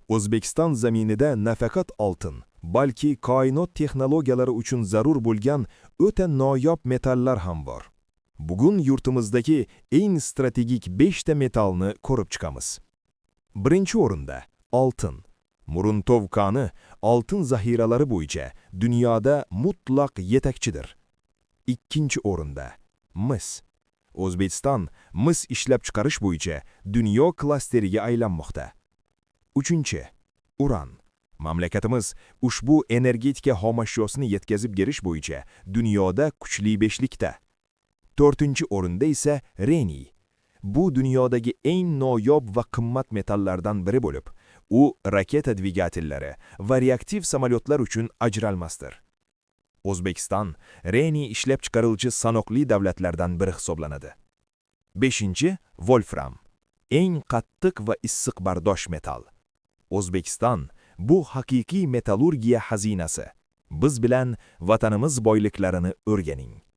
O'zbekiston zaminida nafaqat oltin, balki koinot texnologiyalari uchun zarur bo'lgan o'ta noyob metallar ham bor. Bugun yurtimizdagi eng strategik 5 ta metalni ko'rib chiqamiz. Birinchi o'rinda oltin. Muruntov koni oltin zaxiralari bo'yicha dunyoda mutlaq yetakchidir. Ikkinchi o'rinda mis. O'zbekiston mis ishlab chiqarish bo'yicha dunyo klasteriga aylanmoqda. Uchinchi, uran. Mamlakatimiz ushbu energetika xomashyosini yetkazib berish bo'yicha dunyoda kuchli beshlikda. To'rtinchi o'rinda esa reniy. Bu dunyodagi eng noyob va qimmat metallardan biri bo'lib, u raketa dvigatellari va reaktiv samolyotlar uchun ajralmasdir. O'zbekiston reniy ishlab chiqaruvchi sanoqli davlatlardan biri hisoblanadi. Beshinchi, volfram. Eng qattiq va issiq bardosh metal. O'zbekiston bu haqiqiy metallurgiya xazinasi. Biz bilan vatanimiz boyliklarini o'rganing.